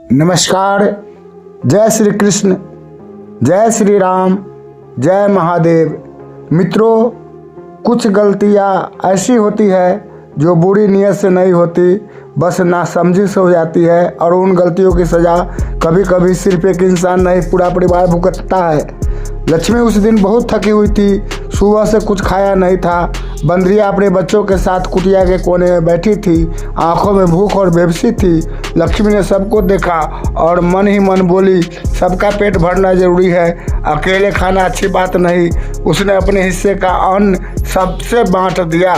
नमस्कार। जय श्री कृष्ण, जय श्री राम, जय महादेव। मित्रों, कुछ गलतियाँ ऐसी होती है जो बुरी नीयत से नहीं होती, बस नासमझी से हो जाती है और उन गलतियों की सज़ा कभी कभी सिर्फ एक इंसान नहीं पूरा परिवार भुगतता है। लक्ष्मी उस दिन बहुत थकी हुई थी, सुबह से कुछ खाया नहीं था। बंदरिया अपने बच्चों के साथ कुटिया के कोने में बैठी थी, आंखों में भूख और बेबसी थी। लक्ष्मी ने सबको देखा और मन ही मन बोली, सबका पेट भरना जरूरी है, अकेले खाना अच्छी बात नहीं। उसने अपने हिस्से का अन्न सबसे बांट दिया।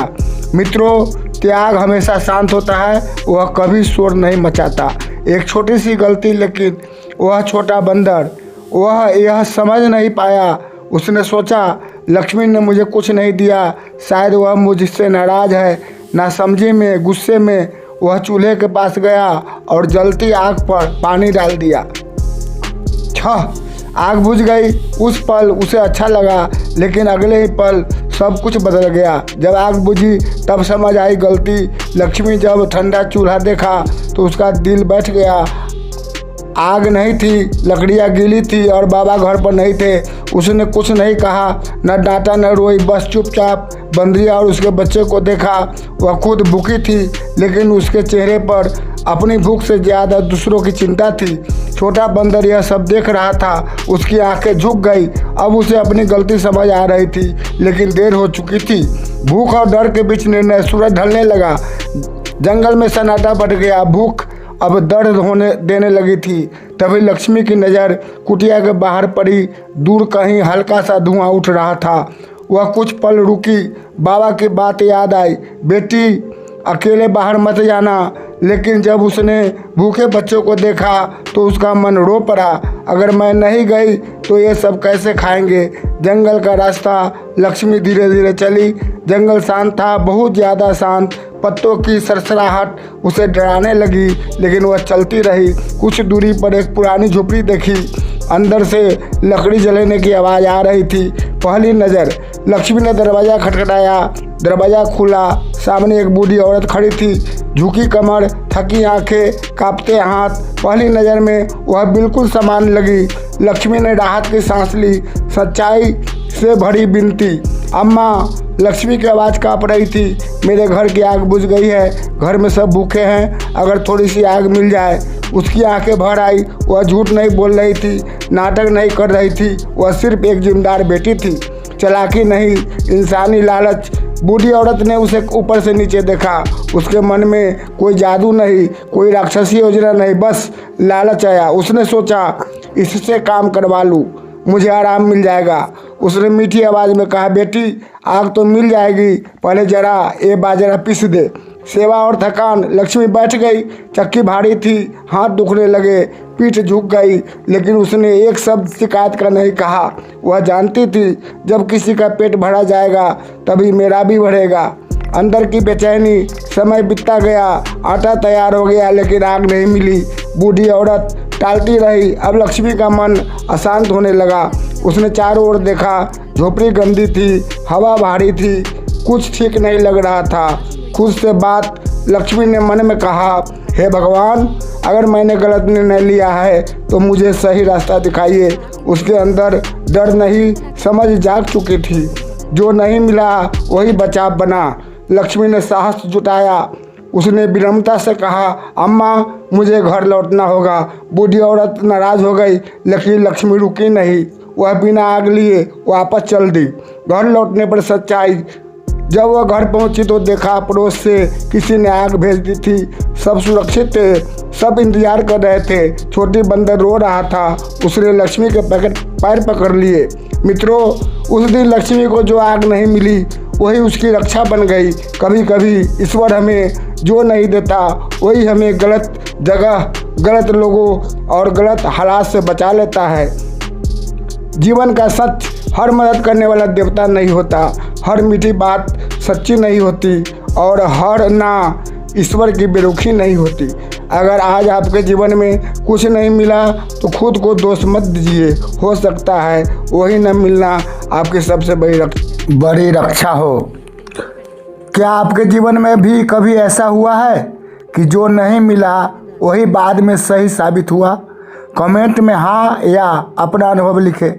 मित्रों, त्याग हमेशा शांत होता है, वह कभी शोर नहीं मचाता। एक छोटी सी गलती, लेकिन वह छोटा बंदर वह यह समझ नहीं पाया। उसने सोचा, लक्ष्मी ने मुझे कुछ नहीं दिया, शायद वह मुझसे नाराज़ है। नासमझी में, गुस्से में वह चूल्हे के पास गया और जलती आग पर पानी डाल दिया। आग बुझ गई। उस पल उसे अच्छा लगा, लेकिन अगले ही पल सब कुछ बदल गया। जब आग बुझी तब समझ आई गलती। लक्ष्मी जब ठंडा चूल्हा देखा तो उसका दिल बैठ गया। आग नहीं थी, लकड़ियाँ गीली थी और बाबा घर पर नहीं थे। उसने कुछ नहीं कहा, न डांटा न रोई, बस चुपचाप बंदरिया और उसके बच्चे को देखा। वह खुद भूखी थी, लेकिन उसके चेहरे पर अपनी भूख से ज़्यादा दूसरों की चिंता थी। छोटा बंदर यह सब देख रहा था, उसकी आंखें झुक गई। अब उसे अपनी गलती समझ आ रही थी, लेकिन देर हो चुकी थी। भूख और डर के बीच निर्णय। सूरज ढलने लगा, जंगल में सन्नाटा बढ़ गया। भूख अब दर्द होने देने लगी थी। तभी लक्ष्मी की नज़र कुटिया के बाहर पड़ी। दूर कहीं हल्का सा धुआं उठ रहा था। वह कुछ पल रुकी। बाबा की बात याद आई, बेटी अकेले बाहर मत जाना। लेकिन जब उसने भूखे बच्चों को देखा तो उसका मन रो पड़ा। अगर मैं नहीं गई तो ये सब कैसे खाएंगे। जंगल का रास्ता लक्ष्मी धीरे धीरे चली। जंगल शांत था, बहुत ज़्यादा शांत। पत्तों की सरसराहट उसे डराने लगी, लेकिन वह चलती रही। कुछ दूरी पर एक पुरानी झोपड़ी देखी। अंदर से लकड़ी जलने की आवाज़ आ रही थी। पहली नज़र, लक्ष्मी ने दरवाज़ा खटखटाया। दरवाज़ा खुला। सामने एक बूढ़ी औरत खड़ी थी, झुकी कमर, थकी आंखें, कांपते हाथ। पहली नज़र में वह बिल्कुल समान लगी। लक्ष्मी ने राहत की सांस ली। सच्चाई से भरी विनती, अम्मा। लक्ष्मी की आवाज़ काँप रही थी, मेरे घर की आग बुझ गई है, घर में सब भूखे हैं, अगर थोड़ी सी आग मिल जाए। उसकी आंखें भर आई। वह झूठ नहीं बोल रही थी, नाटक नहीं कर रही थी। वह सिर्फ एक जिम्मेदार बेटी थी, चालाकी नहीं, इंसानी लालच। बूढ़ी औरत ने उसे ऊपर से नीचे देखा। उसके मन में कोई जादू नहीं, कोई राक्षसी योजना नहीं, बस लालच आया। उसने सोचा, इससे काम करवा लूँ, मुझे आराम मिल जाएगा। उसने मीठी आवाज़ में कहा, बेटी आग तो मिल जाएगी, पहले जरा ये बाजरा पीस दे। सेवा और थकान। लक्ष्मी बैठ गई। चक्की भारी थी, हाथ दुखने लगे, पीठ झुक गई, लेकिन उसने एक शब्द शिकायत का नहीं कहा। वह जानती थी, जब किसी का पेट भरा जाएगा तभी मेरा भी भरेगा। अंदर की बेचैनी। समय बीतता गया, आटा तैयार हो गया, लेकिन आग नहीं मिली। बूढ़ी औरत टालती रही। अब लक्ष्मी का मन अशांत होने लगा। उसने चारों ओर देखा। झोपड़ी गंदी थी, हवा भारी थी, कुछ ठीक नहीं लग रहा था। खुद से बात। लक्ष्मी ने मन में कहा, हे भगवान, अगर मैंने गलत निर्णय लिया है तो मुझे सही रास्ता दिखाइए। उसके अंदर डर नहीं, समझ जाग चुकी थी। जो नहीं मिला वही बचाव बना। लक्ष्मी ने साहस जुटाया। उसने विनम्रता से कहा, अम्मा मुझे घर लौटना होगा। बूढ़ी औरत नाराज़ हो गई, लेकिन लक्ष्मी रुकी नहीं। वह बिना आग लिए वापस चल दी। घर लौटने पर सच्चाई। जब वह घर पहुंची तो देखा, पड़ोस से किसी ने आग भेज दी थी। सब सुरक्षित थे, सब इंतजार कर रहे थे। छोटी बंदर रो रहा था। उसने लक्ष्मी के पैर पकड़ लिए। मित्रों, उस दिन लक्ष्मी को जो आग नहीं मिली वही उसकी रक्षा बन गई। कभी कभी ईश्वर हमें जो नहीं देता वही हमें गलत जगह, गलत लोगों और गलत हालात से बचा लेता है। जीवन का सच, हर मदद करने वाला देवता नहीं होता, हर मीठी बात सच्ची नहीं होती, और हर ना ईश्वर की बेरुखी नहीं होती। अगर आज आपके जीवन में कुछ नहीं मिला तो खुद को दोष मत दीजिए। हो सकता है वही न मिलना आपकी सबसे बड़ी रक्षा हो। क्या आपके जीवन में भी कभी ऐसा हुआ है कि जो नहीं मिला वही बाद में सही साबित हुआ। कमेंट में हाँ या अपना अनुभव लिखें।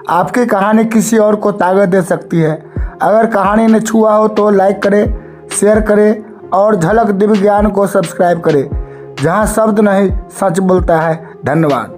आपकी कहानी किसी और को ताकत दे सकती है। अगर कहानी ने छुआ हो तो लाइक करें, शेयर करें और झलक दिव्य ज्ञान को सब्सक्राइब करें, जहां शब्द नहीं सच बोलता है। धन्यवाद।